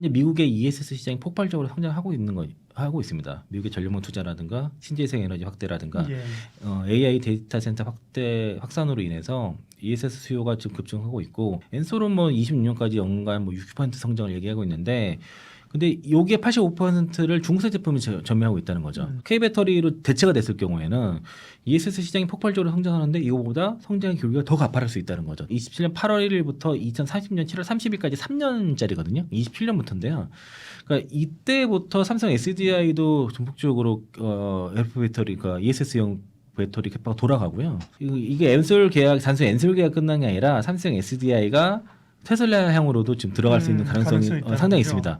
이제 미국의 ESS 시장이 폭발적으로 성장하고 하고 있습니다. 미국의 전력망 투자라든가 신재생 에너지 확대라든가 예. AI 데이터 센터 확산으로 인해서 ESS 수요가 지금 급증하고 있고 엔솔은 뭐 26년까지 연간 뭐 60% 성장을 얘기하고 있는데 근데 여기에 85%를 중국산 제품이 점유하고 있다는 거죠. K배터리로 대체가 됐을 경우에는 ESS 시장이 폭발적으로 성장하는데 이거보다 성장의 기울기가 더 가파를 수 있다는 거죠. 27년 8월 1일부터 2030년 7월 30일까지 3년짜리거든요. 27년부터인데요. 그러니까 이때부터 삼성 SDI도 전폭적으로 LFP 배터리, 그러니까 ESS용 배터리 캐파가 돌아가고요. 이게 엔솔 계약, 단순 엔솔 계약 끝난 게 아니라 삼성 SDI가 테슬라 향으로도 지금 들어갈 수 있는 가능성이 상당히 있습니다.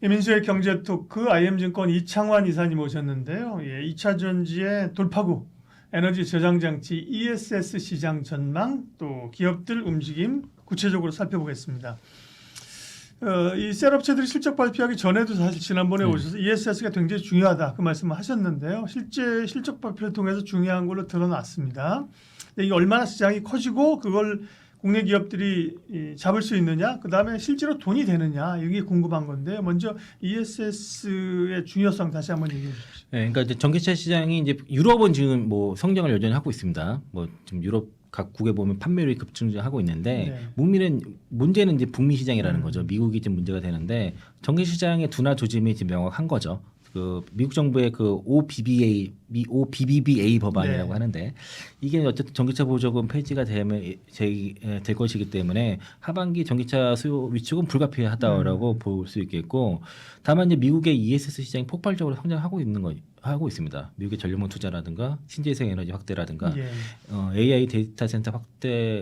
민수의 경제토크 IM증권 이창환 이사님 오셨는데요. 예, 2차 전지의 돌파구, 에너지 저장 장치 ESS 시장 전망, 또 기업들 움직임 구체적으로 살펴보겠습니다. 이 셀 업체들이 실적 발표하기 전에도 사실 지난번에 오셔서 ESS가 굉장히 중요하다 그 말씀을 하셨는데요. 실제 실적 발표를 통해서 중요한 걸로 드러났습니다. 이게 얼마나 시장이 커지고 그걸 국내 기업들이 잡을 수 있느냐, 그 다음에 실제로 돈이 되느냐, 이게 궁금한 건데 먼저 ESS의 중요성 다시 한번 얘기해 주십시오. 네, 그러니까 이제 전기차 시장이 이제 유럽은 지금 뭐 성장을 여전히 하고 있습니다. 뭐 지금 유럽 각국에 보면 판매율이 급증하고 있는데 문제는 이제 북미 시장이라는 거죠. 미국이 좀 문제가 되는데 전기 시장의 둔화 조짐이 지금 명확한 거죠. 그 미국 정부의 그 OBBBA 법안이라고 하는데 이게 어쨌든 전기차 보조금 폐지가 되면 될 것이기 때문에 하반기 전기차 수요 위축은 불가피하다라고 볼 수 있겠고, 다만 이제 미국의 ESS 시장이 폭발적으로 성장하고 하고 있습니다. 미국의 전력망 투자라든가 신재생 에너지 확대라든가 AI 데이터 센터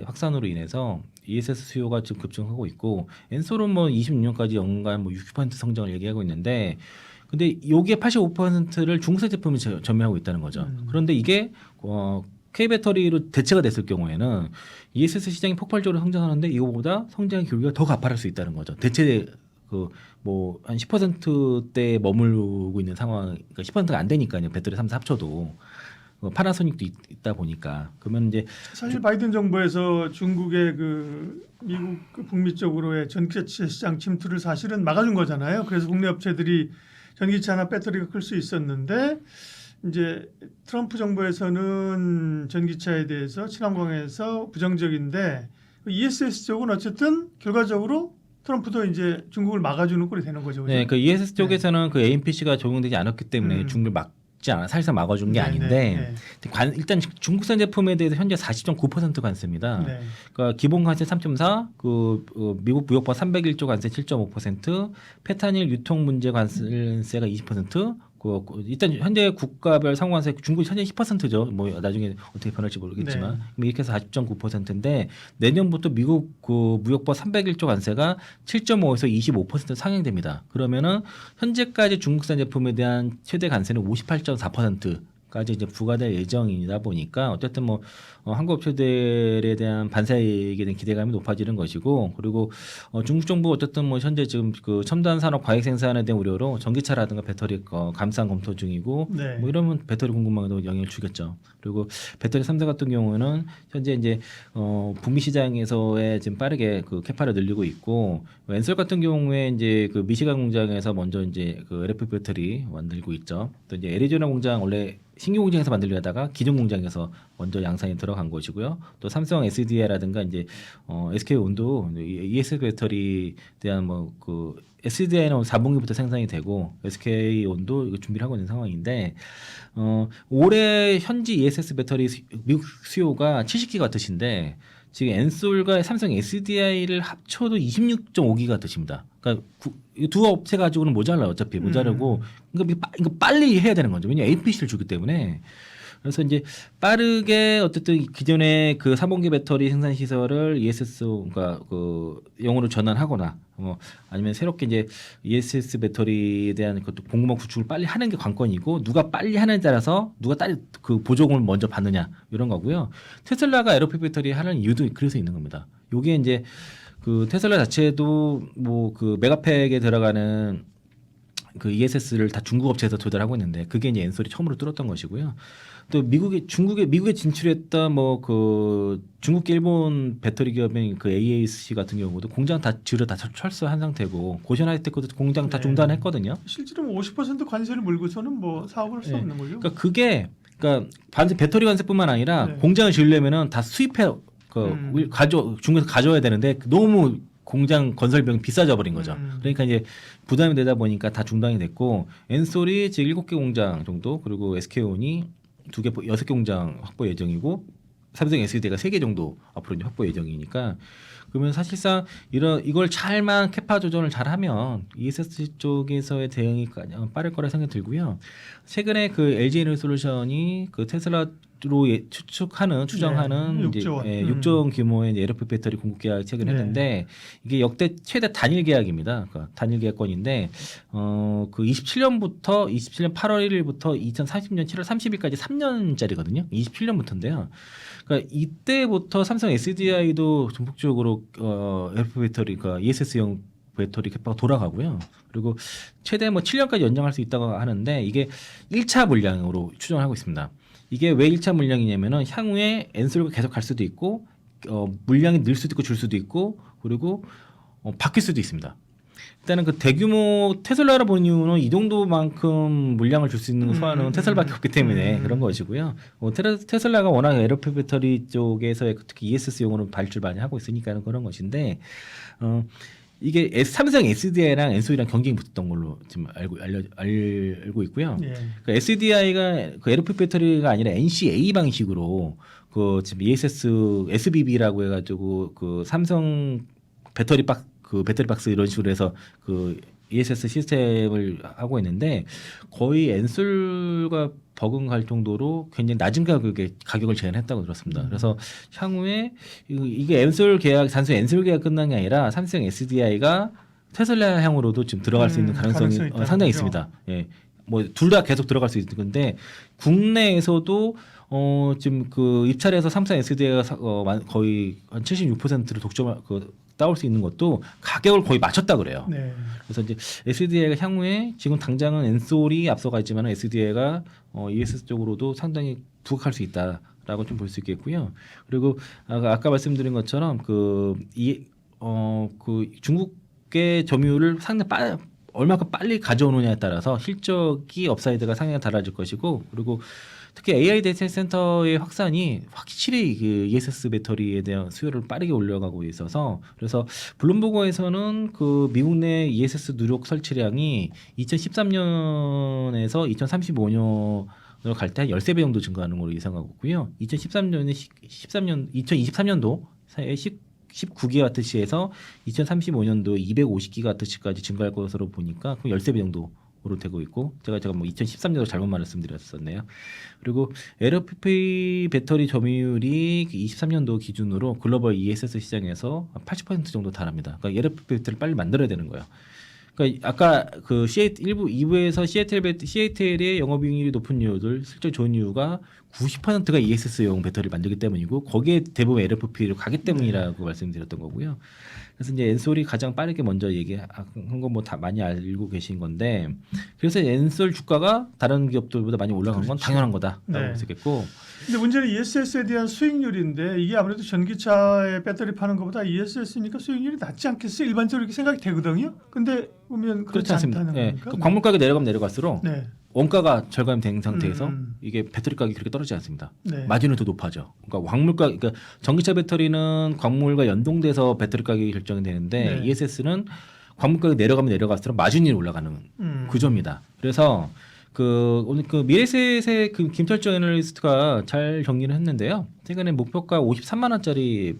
확산으로 인해서 ESS 수요가 지금 급증하고 있고 엔솔은 뭐 26년까지 연간 뭐 60% 성장을 얘기하고 있는데 근데 여기에 85%를 중국산 제품이 점유하고 있다는 거죠. 그런데 이게 K배터리로 대체가 됐을 경우에는 ESS 시장이 폭발적으로 성장하는데 이거보다 성장의 기울기가 더 가파를 수 있다는 거죠. 대체 뭐 한 10%대에 머물고 있는 상황, 그러니까 10%가 안 되니까요. 배터리 3사 합쳐도 파나소닉도 있다 보니까 그러면 이제 사실 바이든 정부에서 중국의 그 미국 그 북미 쪽으로의 전기차 시장 침투를 사실은 막아준 거잖아요. 그래서 국내 업체들이 전기차나 배터리가 클 수 있었는데 이제 트럼프 정부에서는 전기차에 대해서 친환경에서 부정적인데 ESS 쪽은 어쨌든 결과적으로 트럼프도 이제 중국을 막아주는 꼴이 되는 거죠. 그죠? 네, 그 ESS 쪽에서는 그 AMPC가 적용되지 않았기 때문에 중국을 막지 않아 사실상 막아준 게 아닌데 일단 중국산 제품에 대해서 현재 40.9% 관세입니다. 그러니까 기본 관세 3.4, 미국 무역법 301조 관세 7.5%, 페타닐 유통 문제 관세가 20%. 일단 현재 국가별 상관세 중국이 현재 10%죠. 뭐 나중에 어떻게 변할지 모르겠지만 이렇게 해서 40.9%인데 내년부터 미국 그 무역법 301조 관세가 7.5에서 25% 상향됩니다. 그러면은 현재까지 중국산 제품에 대한 최대 관세는 58.4%까지 이제 부과될 예정이다 보니까 어쨌든 뭐 한국 업체들에 대한 반사이익에 대한 기대감이 높아지는 것이고, 그리고 중국 정부 어쨌든 뭐 현재 지금 그 첨단 산업 과잉 생산에 대한 우려로 전기차라든가 배터리 감산 검토 중이고 뭐 이러면 배터리 공급망에도 영향을 주겠죠. 그리고 배터리 3사 같은 경우는 현재 이제 북미 시장에서의 지금 빠르게 그 캐파를 늘리고 있고, 엔솔 같은 경우에 이제 그 미시간 공장에서 먼저 이제 그 LFP 배터리 만들고 있죠. 또 이제 애리조나 공장 원래 신규 공장에서 만들려다가 기존 공장에서 먼저 양산이 들어간 것이고요. 또 삼성 SDI라든가 이제 SK온도 ESS 배터리에 대한 뭐 그 SDI는 4분기부터 생산이 되고 SK온도 이거 준비를 하고 있는 상황인데 올해 현지 ESS 배터리 미국 수요가 70기가와트인데 지금 엔솔과 삼성 SDI를 합쳐도 26.5기가와트입니다. 그러니까 두 업체 가지고는 모자라요. 어차피 모자라고 그러니까 빨리 해야 되는 거죠. 왜냐하면 APC를 주기 때문에. 그래서 이제 빠르게 어쨌든 기존의 그 3번기 배터리 생산 시설을 ESS 그러니까 그 용으로 전환하거나 아니면 새롭게 이제 ESS 배터리에 대한 그것도 공급망 구축을 빨리 하는 게 관건이고, 누가 빨리 하느냐에 따라서 누가 그 보조금을 먼저 받느냐 이런 거고요. 테슬라가 LFP 배터리 하는 이유도 그래서 있는 겁니다. 요게 이제 그 테슬라 자체도 뭐 그 메가팩에 들어가는 그 ESS를 다 중국 업체에서 조달하고 있는데 그게 이제 엔솔이 처음으로 뚫었던 것이고요. 또 미국에 진출했던 뭐 그 중국 일본 배터리 기업인 그 AAC 같은 경우도 공장 다 철수한 상태고 고시원할 때 것도 공장 다 네. 중단했거든요. 실제로 50% 관세를 물고서는 뭐 사업을 할 수 네. 없는 거죠. 그러니까 그게 배터리 관세뿐만 아니라 네. 공장을 지으려면은 다 수입해 중국에서 가져와야 되는데 너무 공장 건설 비용이 비싸져 버린 거죠. 그러니까 이제 부담이 되다 보니까 다 중단이 됐고 엔솔이 지금 7개 공장 정도 그리고 SK온이 6개 공장 확보 예정이고 삼성 SDI가 3개 정도 앞으로 이제 확보 예정이니까 그러면 사실상 이걸 잘만 캐파 조정을 잘하면 ESS 쪽에서의 대응이 빠를 거라 생각이 들고요. 최근에 그 LG 에너지솔루션이 그 테슬라로 추정하는 네, 이제 6조 원. 6조 원 규모의 이제 LFP 배터리 공급 계약 체결했는데 이게 역대 최대 단일 계약입니다. 그러니까 단일 계약권인데 그 27년 8월 1일부터 2030년 7월 30일까지 3년짜리거든요. 27년부터인데요. 그러니까 이때부터 삼성 SDI도 전폭적으로 LFP 배터리, 그러니까 ESS용 배터리 캐파가 돌아가고요. 그리고 최대 뭐 7년까지 연장할 수 있다고 하는데 이게 1차 물량으로 추정을 하고 있습니다. 이게 왜 1차 물량이냐면은 향후에 엔솔가 계속 갈 수도 있고 물량이 늘 수도 있고 줄 수도 있고 그리고 바뀔 수도 있습니다. 일단은 그 대규모 테슬라를 본 이유는 이 정도만큼 물량을 줄 수 있는 소환은 테슬라밖에 없기 때문에 그런 것이고요. 테슬라가 워낙 LFP 배터리 쪽에서 특히 ESS용으로 발주를 많이 하고 있으니까 그런 것인데 이게 삼성 SDI랑 엔솔이랑 경쟁이 붙었던 걸로 지금 알고 있고요. 예. 그 SDI가 그 LFP 배터리가 아니라 NCA 방식으로 그 지금 ESS SBB라고 해가지고 그 삼성 배터리 박스 이런 식으로 해서 그 ESS 시스템을 하고 있는데 거의 엔솔과 버금갈 정도로 굉장히 낮은 가격을 제한했다고 들었습니다. 그래서 향후에 이게 단순히 엔솔 계약 끝난 게 아니라 삼성 SDI가 테슬라 향으로도 지금 들어갈 수 있는 가능성이 상당히 있습니다. 예. 뭐 둘 다 계속 들어갈 수 있는 건데 국내에서도 지금 그 입찰에서 삼성 SDI가 거의 한 76%를 따올 수 있는 것도 가격을 거의 맞췄다 그래요. 네. 그래서 이제 SDI가 향후에 지금 당장은 엔솔이 앞서가 있지만 SDI가 ESS 쪽으로도 상당히 부각할 수 있다라고 좀 볼 수 있겠고요. 그리고 아까 말씀드린 것처럼 그 중국의 점유율을 상당히 얼마큼 빨리 가져오느냐에 따라서 실적이 업사이드가 상당히 달라질 것이고 그리고 특히 AI 데이터 센터의 확산이 확실히 그 ESS 배터리에 대한 수요를 빠르게 올려가고 있어서 그래서 블룸버그에서는 그 미국 내 ESS 누력 설치량이 2013년에서 2035년으로 갈 때 한 13배 정도 증가하는 걸로 예상하고 있고요. 2023년도 사이에 19기가와트시에서 2035년도 250기가와트시까지 증가할 것으로 보니까 그 13배 정도로 되고 있고 제가 뭐 2013년도 잘못 말씀드렸었네요. 그리고 LFP 배터리 점유율이 23년도 기준으로 글로벌 ESS 시장에서 80% 정도 달합니다. 그러니까 LFP 배터리를 빨리 만들어야 되는 거예요. 그러니까 아까 그 일부 2부에서 CATL의 영업이익률이 높은 이유들 실제 좋은 이유가 90%가 ESS용 배터리를 만들기 때문이고 거기에 대부분 LFP로 가기 때문이라고 말씀드렸던 거고요. 그래서 이제 엔솔이 가장 빠르게 먼저 얘기한 건 뭐 다 많이 알고 계신 건데 그래서 엔솔 주가가 다른 기업들보다 많이 올라간 건 당연한 거다라고 볼 수 있겠고. 근데 문제는 ESS에 대한 수익률인데 이게 아무래도 전기차에 배터리 파는 것보다 ESS니까 수익률이 낮지 않겠어요? 일반적으로 이렇게 생각이 되거든요. 근데 보면 그렇지 않다는 거니까. 그 광물 가격이 내려가면 내려갈수록 네. 원가가 절감된 상태에서 이게 배터리 가격이 그렇게 떨어지지 않습니다. 네. 마진은 더 높아져. 그러니까 전기차 배터리는 광물과 연동돼서 배터리 가격이 결정이 되는데 네. ESS는 광물 가격이 내려가면 내려갈수록 마진이 올라가는 구조입니다. 그래서 오늘 미래셋의 김철정 애널리스트가 잘 정리를 했는데요. 최근에 목표가 53만 원짜리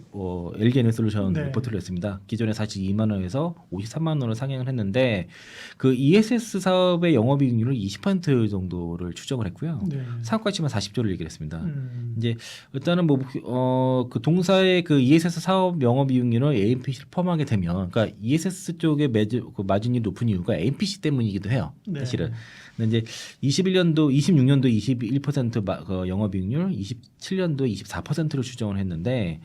LG 에너지솔루션 리포트를 했습니다. 기존에 42만 원에서 53만 원으로 상향을 했는데 그 ESS 사업의 영업이익률은 20% 정도를 추정을 했고요. 사업 가치만 40조를 얘기를 했습니다. 이제 일단은 그 동사의 그 ESS 사업 영업이익률을 AMPC를 포함하게 되면, 그러니까 ESS 쪽의 그 마진이 높은 이유가 AMPC 때문이기도 해요. 사실은. 근데 이제 21년도 21% 영업이익률, 27년도 24%를 추정을 했는데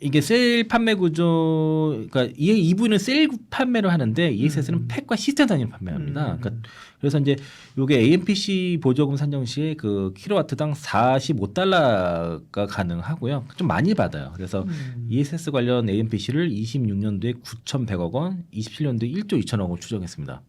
이게 셀 판매 구조, 그러니까 EV는 셀 판매를 하는데 ESS는 팩과 시스템 단위로 판매합니다. 그러니까 그래서 이제 요게 AMPC 보조금 산정 시에 그 킬로와트당 45달러가 가능하고요. 좀 많이 받아요. 그래서 ESS 관련 AMPC를 26년도에 9,100억 원, 27년도에 1조 2천억 원 추정했습니다.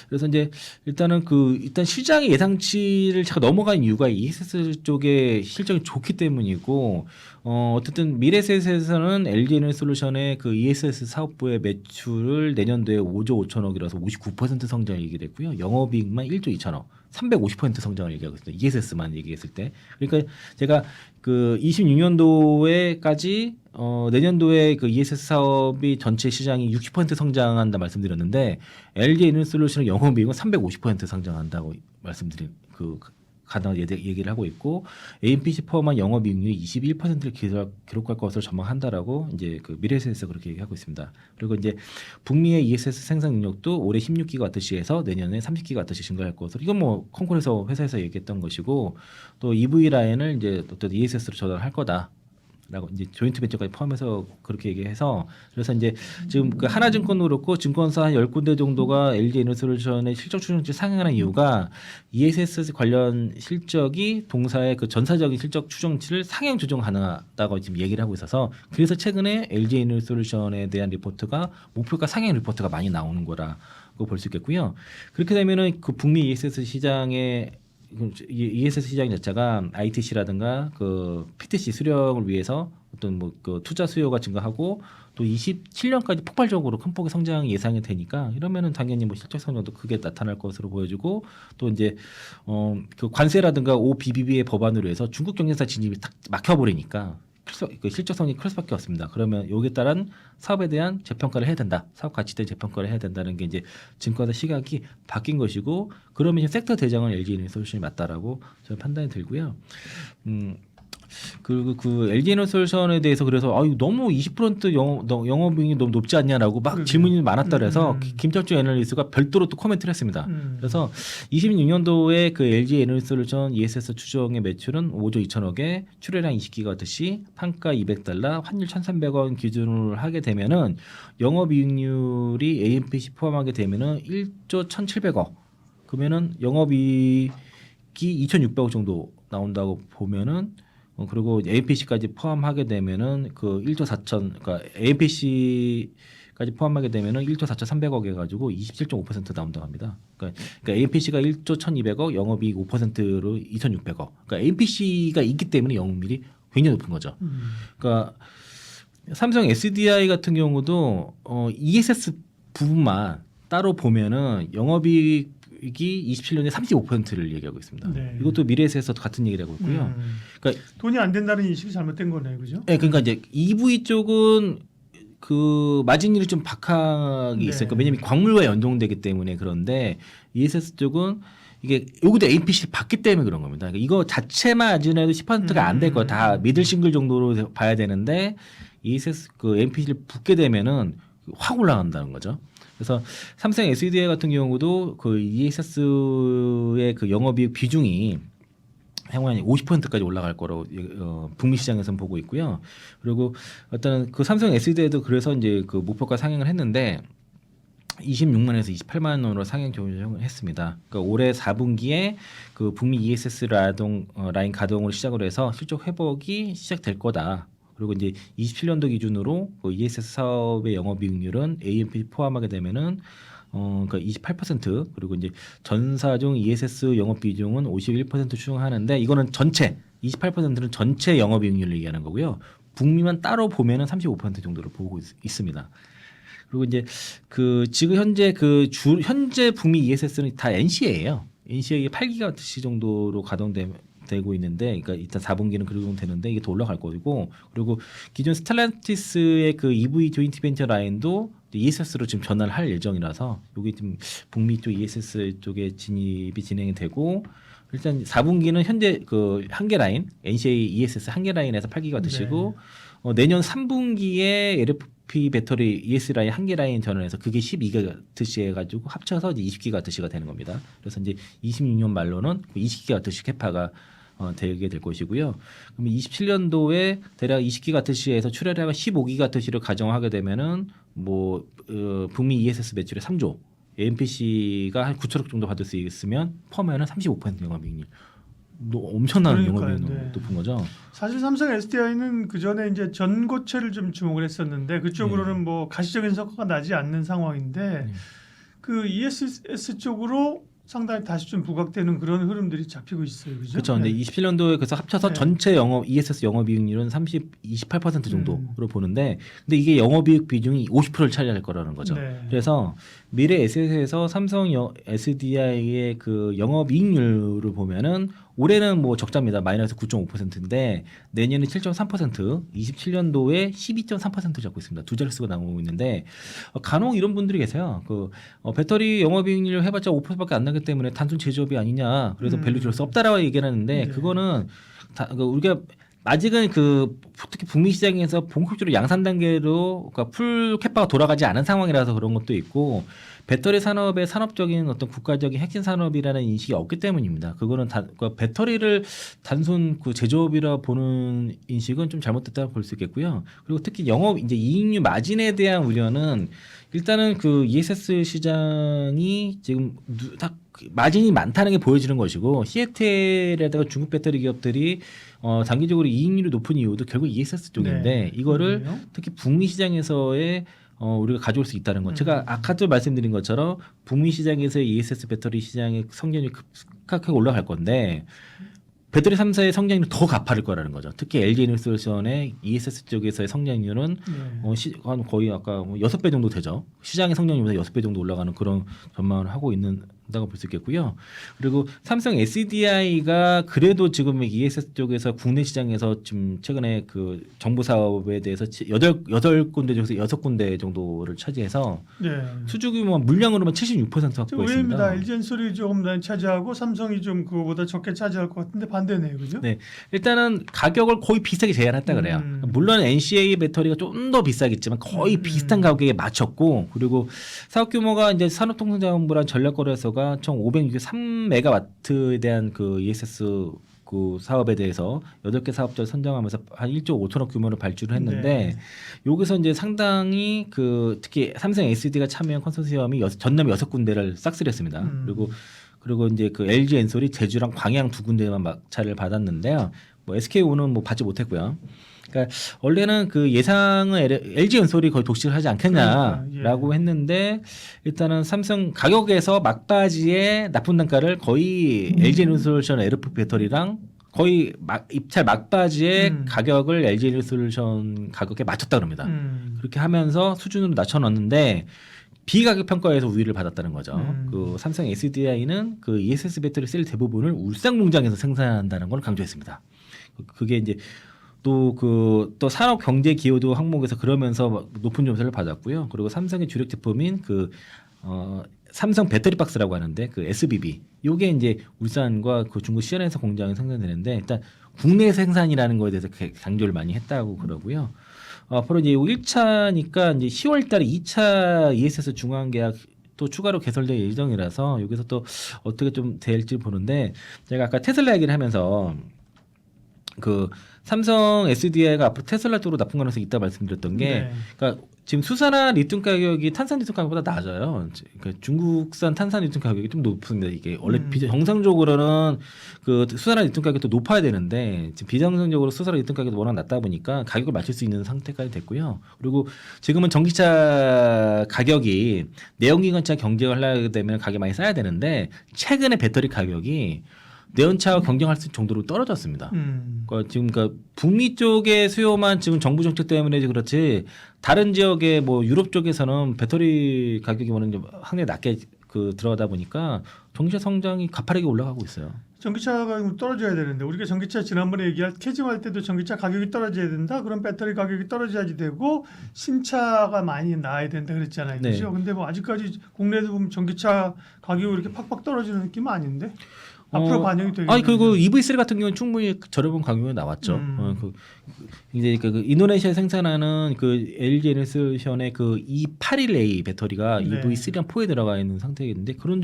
그래서 이제 일단은 일단 시장의 예상치를 자꾸 넘어간 이유가 ESS 쪽의 실적이 좋기 때문이고, 어쨌든 미래셋에서는 LG에너지솔루션의 그 ESS 사업부의 매출을 내년도에 5조 5천억이라서 59% 성장을 얘기했고요. 영업이익만 1조 2천억, 350% 성장을 얘기하고 있습니다. ESS만 얘기했을 때. 그러니까 제가 그 26년도에까지 내년도에 그 ESS 사업이 전체 시장이 60% 성장한다 말씀드렸는데 LG에너지솔루션은 영업이익은 350% 성장한다고 말씀드린 얘기를 하고 있고 AMPC 포함한 영업이익률이 21%를 기록할 것으로 전망한다라고 이제 그 미래에셋에서 그렇게 얘기하고 있습니다. 그리고 이제 북미의 ESS 생산 능력도 올해 16기가와트시에서 내년에 30기가와트시 증가할 것으로 이건 뭐 콩쿨에서 회사에서 얘기했던 것이고 또 EV 라인을 이제 어떤 ESS로 전환할 거다. 라고 이제 조인트 벤처까지 포함해서 그렇게 얘기해서 그래서 이제 지금 그 하나증권도 그렇고 증권사 한 10군데 정도가 LG에너지솔루션의 실적 추정치 상향하는 이유가 ESS 관련 실적이 동사의 그 전사적인 실적 추정치를 상향 조정 가능하다고 지금 얘기를 하고 있어서 그래서 최근에 LG에너지솔루션에 대한 리포트가 목표가 상향 리포트가 많이 나오는 거라고 볼 수 있겠고요. 그렇게 되면은 그 북미 ESS 시장의 ESS 시장 자체가 ITC라든가 그 PTC 수령을 위해서 어떤 뭐 그 투자 수요가 증가하고 또 27년까지 폭발적으로 큰 폭의 성장이 예상이 되니까 이러면은 당연히 뭐 실적 성장도 크게 나타날 것으로 보여지고 또 이제 그 관세라든가 OBBB의 법안으로 해서 중국 경쟁사 진입이 딱 막혀버리니까 그 실적성이 클 수밖에 없습니다. 그러면 여기에 따른 사업에 대한 재평가를 해야 된다. 사업 가치에 대한 재평가를 해야 된다는 게 이제 증권사 시각이 바뀐 것이고 그러면 이제 섹터 대장은 LG에너지솔루션이 맞다라고 저는 판단이 들고요. 그리고 그 LG에너지솔루션에 대해서 그래서 너무 20% 영업이익이 너무 높지 않냐라고 막 질문이 많았다 그래서 김철주 애널리스트가 별도로 또 코멘트를 했습니다. 그래서 26년도에 그 LG에너지솔루션 ESS 추정의 매출은 5조 2천억에 출하량 20기가와트시, 판가 200달러, 환율 1,300원 기준으로 하게 되면은 영업이익률이 AMPC 포함하게 되면은 1조 1,700억. 그러면은 영업이익이 2,600억 정도 나온다고 보면은 그리고 AMPC까지 포함하게 되면은 그 1조 4천, 그러니까 AMPC까지 포함하게 되면은 1조 4,300억 해가지고 27.5% 나온다고 합니다. 그러니까 AMPC가 1조 1,200억, 영업이익 5%로 2,600억. 그러니까 AMPC가 있기 때문에 영업률이 굉장히 높은 거죠. 그러니까 삼성 SDI 같은 경우도 ESS 부분만 따로 보면은 영업이익 이 27년에 35%를 얘기하고 있습니다. 네. 이것도 미래에셋에서 같은 얘기를 하고 있고요. 그러니까 돈이 안 된다는 인식이 잘못된 거네요, 그죠? 네, 그러니까 이제 EV 쪽은 그 마진율이 좀 박하게 있어요. 왜냐하면 광물과 연동되기 때문에 그런데 ESS 쪽은 이게 여기도 AMPC를 받기 때문에 그런 겁니다. 그러니까 이거 자체만 마진해도 10%가 안 될 거예요. 다 미들 싱글 정도로 봐야 되는데 ESS 그 AMPC를 붙게 되면은 확 올라간다는 거죠. 그래서 삼성 SDI 같은 경우도 그 ESS의 그 영업이익 비중이 향후 50%까지 올라갈 거라고 북미 시장에서는 보고 있고요. 그리고 어떤 그 삼성 SDI도 그래서 이제 그 목표가 상향을 했는데 26만에서 28만 원으로 상향 조정을 했습니다. 그러니까 올해 4분기에 그 북미 ESS 라인 가동을 시작으로 해서 실적 회복이 시작될 거다. 그리고 이제 27년도 기준으로 그 ESS 사업의 영업이익률은 AMP 포함하게 되면은 그러니까 28% 그리고 이제 전사중 ESS 영업 비중은 51% 추정하는데 이거는 전체 28%는 전체 영업이익률을 얘기하는 거고요. 북미만 따로 보면은 35% 정도로 보고 있습니다. 그리고 이제 그 지금 현재 현재 북미 ESS는 다 NCA예요. NCA가 8기가와트시 정도로 가동되고 있는데, 그러니까 일단 4분기는 그 정도 되는데 이게 더 올라갈 거고, 그리고 기존 스텔란티스의 그 EV 조인트 벤처 라인도 ESS로 지금 전환을 할 예정이라서 여기 지금 북미 쪽 ESS 쪽에 진입이 진행이 되고, 일단 4분기는 현재 그 한계 라인 NCA ESS 한계 라인에서 8기가와트시고 내년 3분기에 LFP 배터리 ES 라인 한계 라인 전환해서 그게 12기가와트시 해가지고 합쳐서 이제 20기가와트시가 되는 겁니다. 그래서 이제 26년 말로는 20기가와트시 캐파가 되게 될 것이고요. 그럼 27년도에 대략 20기가와트시에서 출하량을 15기가와트시를 가정하게 되면은 뭐 북미 ESS 매출의 3조, AMPC가 한 9천억 정도 받을 수 있으면 펌에는 35% 영업이익률. 엄청난 그러니까요, 영업이익률 네. 높은 거죠. 사실 삼성 SDI는 그 전에 이제 전고체를 좀 주목을 했었는데 그쪽으로는 뭐 가시적인 성과가 나지 않는 상황인데 그 ESS 쪽으로 상당히 다시 좀 부각되는 그런 흐름들이 잡히고 있어요, 그죠? 그렇죠. 근데 27년도에 그래서 합쳐서 네. 전체 ESS 영업이익률은 28% 정도로 보는데, 근데 이게 영업이익 비중이 50%를 차지할 거라는 거죠. 네. 그래서 미래 SS에서 삼성 SDI의 그 영업이익률을 보면은 올해는 뭐 적자입니다. 마이너스 9.5%인데 내년에 7.3%, 27년도에 12.3%를 잡고 있습니다. 두 자릿수가 나오고 있는데 간혹 이런 분들이 계세요. 그 배터리 영업이익률 해봤자 5%밖에 안 나기 때문에 단순 제조업이 아니냐. 그래서 밸류 줄 수 없다라고 얘기하는데 네. 그거는 우리가 아직은 특히 북미 시장에서 본격적으로 양산 단계로 그러니까 풀 캐파가 돌아가지 않은 상황이라서 그런 것도 있고 배터리 산업의 산업적인 어떤 국가적인 핵심 산업이라는 인식이 없기 때문입니다. 그거는 그러니까 배터리를 단순 그 제조업이라 보는 인식은 좀 잘못됐다고 볼 수 있겠고요. 그리고 특히 영업 이제 이익률 마진에 대한 우려는 일단은 그 ESS 시장이 지금 딱 마진이 많다는 게 보여지는 것이고 CATL에다가 중국 배터리 기업들이 단기적으로 이익률이 높은 이유도 결국 ESS 쪽인데 네. 이거를 그러네요. 특히 북미 시장에서의 우리가 가져올 수 있다는 것. 제가 아까도 말씀드린 것처럼 북미 시장에서의 ESS 배터리 시장의 성장률이 급격하게 올라갈 건데 배터리 3사의 성장률이 더 가파를 거라는 거죠. 특히 LG에너지솔루션의 ESS 쪽에서의 성장률은 한 거의 아까 6배 정도 되죠. 시장의 성장률보다 6배 정도 올라가는 그런 전망을 하고 있다고 볼 수 있겠고요. 그리고 삼성 SDI가 그래도 지금 ESS 쪽에서 국내 시장에서 지금 최근에 그 정부 사업에 대해서 8군데 중에서 6군데 정도를 차지해서 네. 수주 규모 물량으로만 76% 확보했습니다. 의외입니다. LG엔솔이 조금 더 차지하고 삼성이 좀 그거보다 적게 차지할 것 같은데 반대네요, 그죠? 네, 일단은 가격을 거의 비슷하게 제한했다 그래요. 물론 NCA 배터리가 좀 더 비싸겠지만 거의 비슷한 가격에 맞췄고 그리고 사업 규모가 이제 산업통상자원부랑 전략거래소가 총 563메가와트에 대한 그 ESS 그 사업에 대해서 8개 사업자를 선정하면서 한 1조 5천억 규모를 발주를 했는데 여기서 이제 상당히 그 특히 삼성 SD가 참여한 컨소시엄이 전남 6군데를 싹쓸이 했습니다. 그리고 이제 그 LG 엔솔이 제주랑 광양 2군데만 막차를 받았는데요. 뭐 SK오는 뭐 받지 못했고요. 그러니까 원래는 그 예상은 LG 엔솔이 거의 독식을 하지 않겠냐라고 했는데 일단은 삼성 가격에서 막바지에 납품 단가를 거의 LG 에너지솔루션 LF 배터리랑 거의 입찰 막바지에 가격을 LG 에너지솔루션 가격에 맞췄다 그럽니다. 그렇게 하면서 수준으로 낮춰놨는데 비가격 평가에서 우위를 받았다는 거죠. 그 삼성 SDI는 그 ESS 배터리 셀 대부분을 울산 공장에서 생산한다는 걸 강조했습니다. 그게 이제 또 산업 경제 기여도 항목에서 그러면서 높은 점수를 받았고요. 그리고 삼성의 주력 제품인 삼성 배터리 박스라고 하는데 그 SBB 요게 이제 울산과 그 중국 시안에서 공장에 생산되는데 일단 국내 생산이라는 거에 대해서 강조를 많이 했다고 그러고요. 앞으로 이제 1차니까 이제 10월달에 2차 ESS 중간 계약 또 추가로 개설될 예정이라서 여기서 또 어떻게 좀 될지 보는데 제가 아까 테슬라 얘기를 하면서 그 삼성 SDI가 앞으로 테슬라 쪽으로 납품 가능성이 있다 말씀드렸던 게 그러니까 지금 수산화 리튬 가격이 탄산 리튬 가격보다 낮아요. 그러니까 중국산 탄산 리튬 가격이 좀 높습니다. 이게 원래 정상적으로는 그 수산화 리튬 가격이 더 높아야 되는데 지금 비정상적으로 수산화 리튬 가격이 워낙 낮다 보니까 가격을 맞출 수 있는 상태까지 됐고요. 그리고 지금은 전기차 가격이 내연기관차 경쟁을 하게 되면 가격이 많이 싸야 되는데 최근에 배터리 가격이 내연차와 경쟁할 수 정도로 떨어졌습니다. 그러니까 지금 북미 쪽의 수요만 지금 정부 정책 때문에 그렇지 다른 지역의 뭐 유럽 쪽에서는 배터리 가격이 워낙 상당히 낮게 들어가다 보니까 전기차 성장이 가파르게 올라가고 있어요. 전기차 가격이 떨어져야 되는데 우리가 전기차 지난번에 얘기할 캐즘할 때도 전기차 가격이 떨어져야 된다. 그럼 배터리 가격이 떨어져야지 되고 신차가 많이 나와야 된다 그랬잖아요. 네. 그렇죠? 근데 뭐 아직까지 국내에도 보면 전기차 가격이 이렇게 팍팍 떨어지는 느낌은 아닌데. 앞으로 반영이 되겠네요. 아니 그리고 EV3 같은 경우는 충분히 저렴한 가격이 나왔죠. 이제 그 인도네시아 생산하는 그 LG 에너지솔루션의 그 E81A 배터리가 EV3랑 4에 들어가 있는 상태인데 그런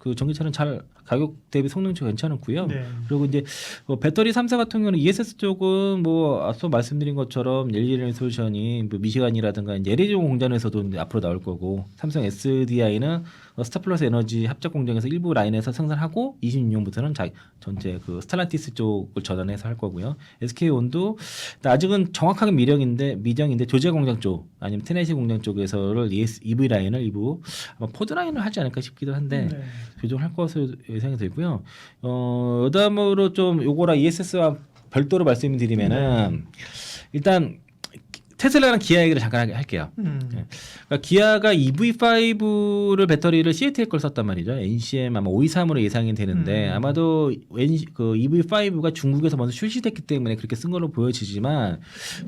그 전기차는 잘 가격 대비 성능도 괜찮았고요. 네. 그리고 이제 배터리 3사 같은 경우는 ESS 쪽은 뭐 앞서 말씀드린 것처럼 LG 솔루션이 뭐 미시간이라든가 이제 LG 공장에서도 이제 앞으로 나올 거고, 삼성 SDI는 스타플러스 에너지 합작 공장에서 일부 라인에서 생산하고 26년부터는 전체 그 스텔란티스 쪽을 전환해서 할 거고요. SK온도 아직은 정확하게 미정인데 조지아 공장 쪽 아니면 테네시 공장 쪽에서를 EV 라인을 일부 아마 포드 라인을 하지 않을까 싶기도 한데 네. 조정할 것으로 예상이 되고요. 여담으로 좀 요거랑 ESS와 별도로 말씀드리면은 일단 테슬라랑 기아 얘기를 잠깐 할게요. 그러니까 기아가 EV5를 배터리를 CATL 걸 썼단 말이죠. NCM 아마 523으로 예상이 되는데 아마도 그 EV5가 중국에서 먼저 출시됐기 때문에 그렇게 쓴 걸로 보여지지만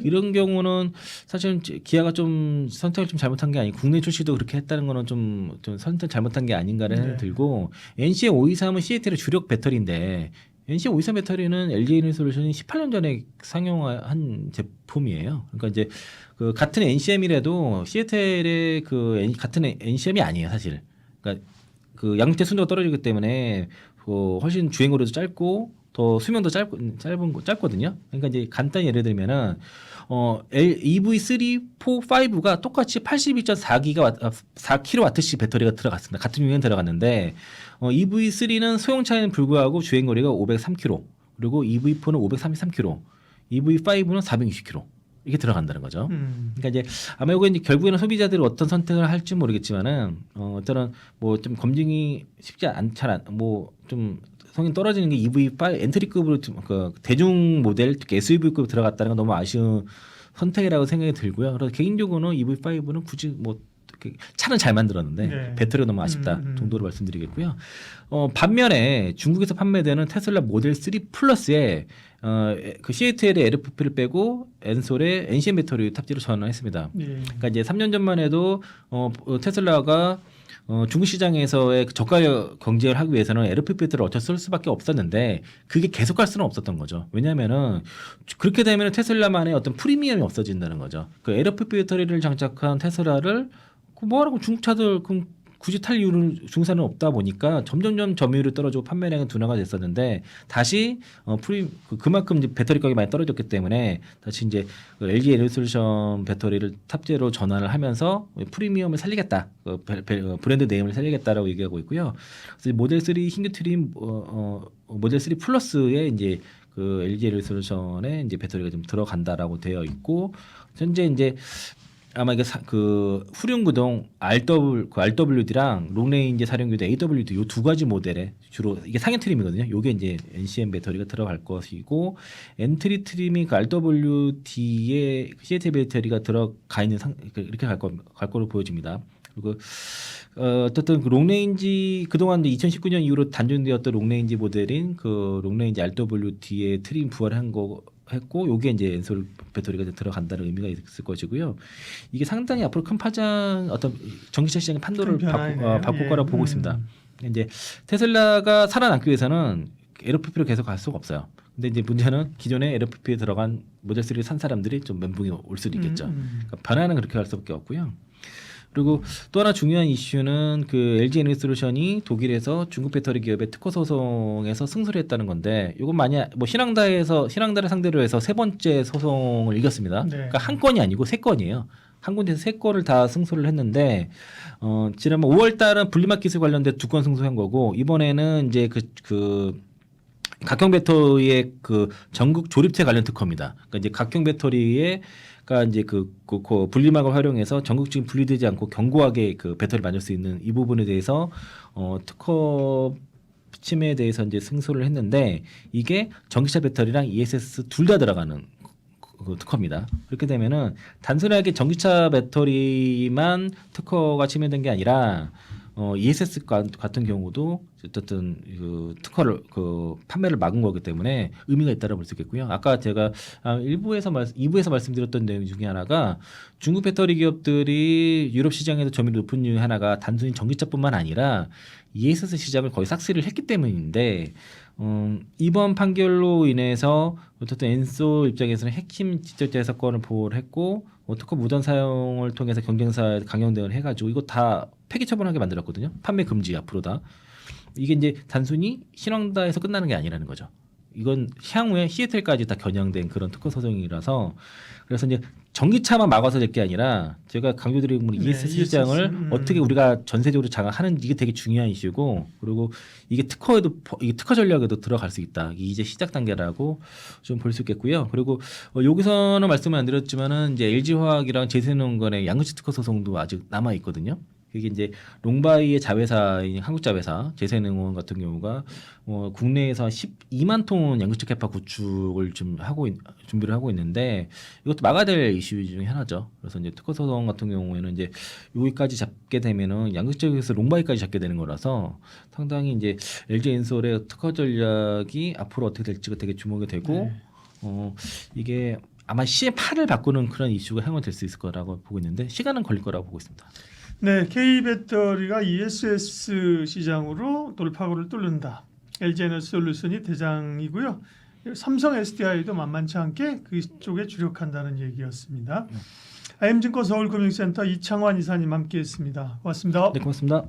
이런 경우는 사실 기아가 좀 선택을 좀 잘못한 게 아니고 국내 출시도 그렇게 했다는 거는 좀 선택 잘못한 게 아닌가를 생각이 들고, NCM 523은 CATL의 주력 배터리인데 NCM 523 배터리는 LG 에너지솔루션이 18년 전에 상용한 제품이에요. 그러니까 이제 그 같은 NCM이라도 CATL의 그 같은 NCM이 아니에요, 사실. 그러니까 그 양육체 순도가 떨어지기 때문에 훨씬 주행거리도 짧고 더 수명도 짧거든요. 그러니까 이제 간단히 예를 들면은 EV3, 4, 5가 똑같이 82.4kW씩 배터리가 들어갔습니다. 같은 유형에 들어갔는데 EV3는 소형차에는 불구하고 주행거리가 503km, 그리고 EV4는 533km, EV5는 460km 이렇게 들어간다는 거죠. 그러니까 이제 아마 이거 이제 결국에는 소비자들이 어떤 선택을 할지 모르겠지만은 어떤 뭐 좀 검증이 쉽지 좀 성인 떨어지는 게 EV5 엔트리급으로 그 대중 모델 특히 SUV급 들어갔다는 건 너무 아쉬운 선택이라고 생각이 들고요. 그래서 개인적으로는 EV5는 굳이 뭐 차는 잘 만들었는데 네. 배터리가 너무 아쉽다 정도로 말씀드리겠고요. 반면에 중국에서 판매되는 테슬라 모델 3 플러스에 그 CATL의 LFP를 빼고 엔솔의 NCM 배터리 탑재로 전환했습니다. 그러니까 이제 3년 전만 해도 테슬라가 중국 시장에서의 저가 경쟁을 하기 위해서는 LFP 배터리를 어쩔 쓸 수밖에 없었는데 그게 계속 갈 수는 없었던 거죠. 왜냐하면은 그렇게 되면 테슬라만의 어떤 프리미엄이 없어진다는 거죠. 그 LFP 배터리를 장착한 테슬라를 뭐하라고 중국 차들 굳이 탈 이유는 중산은 없다 보니까 점점점 점유율이 떨어지고 판매량은 둔화가 됐었는데 다시 그만큼 이제 배터리 가격이 많이 떨어졌기 때문에 다시 이제 LG 에너지솔루션 배터리를 탑재로 전환을 하면서 프리미엄을 살리겠다, 브랜드 네임을 살리겠다라고 얘기하고 있고요. 그래서 모델 3 신규 트림 모델 3 플러스에 이제 그 LG 에너지솔루션에 이제 배터리가 좀 들어간다라고 되어 있고, 현재 이제 아마 이게 그 후륜구동 RWD랑 롱레인지 사륜구동 AWD 요 두 가지 모델에 주로 이게 상위 트림이거든요. 요게 이제 NCM 배터리가 들어갈 것이고, 엔트리 트림이 그 RWD에 CATL 배터리가 들어가 있는 이렇게 갈 거로 보여집니다. 그리고 어쨌든 그 롱레인지 그동안 2019년 이후로 단종되었던 롱레인지 모델인 그 롱레인지 RWD에 트림 부활한 거 했고, 요게 이제 엔솔 배터리가 들어간다는 의미가 있을 것이고요. 이게 상당히 앞으로 큰 파장, 어떤 전기차 시장의 판도를 바꿀 거라고 보고 있습니다. 이제 테슬라가 살아남기 위해서는 LFP로 계속 갈 수가 없어요. 근데 이제 문제는 기존에 LFP에 들어간 모델 3를 산 사람들이 좀 멘붕이 올 수도 있겠죠. 그러니까 변화는 그렇게 할 수밖에 없고요. 그리고 또 하나 중요한 이슈는 그 LG 에너지솔루션이 독일에서 중국 배터리 기업의 특허 소송에서 승소를 했다는 건데, 이건 만약 뭐 신항다를 상대로 해서 세 번째 소송을 이겼습니다. 네. 그러니까 한 건이 아니고 세 건이에요. 한 군데서 세 건을 다 승소를 했는데 지난번 5월 달은 분리막 기술 관련된 두 건 승소한 거고, 이번에는 이제 그 각형 배터리의 그 전국 조립체 관련 특허입니다. 그러니까 이제 각형 배터리의 이제 그 분리막을 활용해서 전극적인 분리되지 않고 견고하게 그 배터리를 만들 수 있는 이 부분에 대해서 특허 침해에 대해서 이제 승소를 했는데, 이게 전기차 배터리랑 ESS 둘 다 들어가는 그 특허입니다. 그렇게 되면은 단순하게 전기차 배터리만 특허가 침해된 게 아니라 ESS 같은 경우도 어쨌든 그 특허를 판매를 막은 거기 때문에 의미가 있다고 볼 수 있겠고요. 아까 제가 2부에서 말씀드렸던 내용 중에 하나가 중국 배터리 기업들이 유럽 시장에서 점유율이 높은 이유 하나가 단순히 전기차뿐만 아니라 ESS 시장을 거의 삭스를 했기 때문인데, 이번 판결로 인해서 어쨌든 엔솔 입장에서는 핵심 지적자 해석권을 보호를 했고, 특허 무단 사용을 통해서 경쟁사 강경 대응을 해가지고 이거 다 폐기 처분하게 만들었거든요. 판매 금지 앞으로 다. 이게 이제 단순히 신왕다에서 끝나는 게 아니라는 거죠. 이건 향후에 시애틀까지 다 겨냥된 그런 특허 소송이라서 그래서 이제 전기차만 막아서 될 게 아니라 제가 강조드리는 건 ESS 시장을 어떻게 우리가 전세적으로 장악하는지 이게 되게 중요한 이슈고 그리고 이게 이게 특허 전략에도 들어갈 수 있다. 이게 이제 시작 단계라고 좀 볼 수 있겠고요. 그리고 여기서는 말씀을 안 드렸지만은 이제 LG화학이랑 제세농건의 양극재 특허 소송도 아직 남아 있거든요. 이게 이제 롱바이의 자회사인 한국자회사 제세능원 같은 경우가 국내에서 12만 톤 양극재 캐파 구축을 좀 준비를 하고 있는데 이것도 막아야 될 이슈 중에 하나죠. 그래서 이제 특허 소송 같은 경우에는 이제 여기까지 잡게 되면은 양극재에서 롱바이까지 잡게 되는 거라서 상당히 이제 LG엔솔의 특허 전략이 앞으로 어떻게 될지가 되게 주목이 되고 이게 아마 CM8을 바꾸는 그런 이슈가 향후 될 수 있을 거라고 보고 있는데 시간은 걸릴 거라고 보고 있습니다. 네, K배터리가 ESS 시장으로 돌파구를 뚫는다. LG에너지솔루션이 대장이고요. 삼성 SDI도 만만치 않게 그쪽에 주력한다는 얘기였습니다. IM증권 서울금융센터 이창환 이사님 함께했습니다. 고맙습니다. 네, 고맙습니다.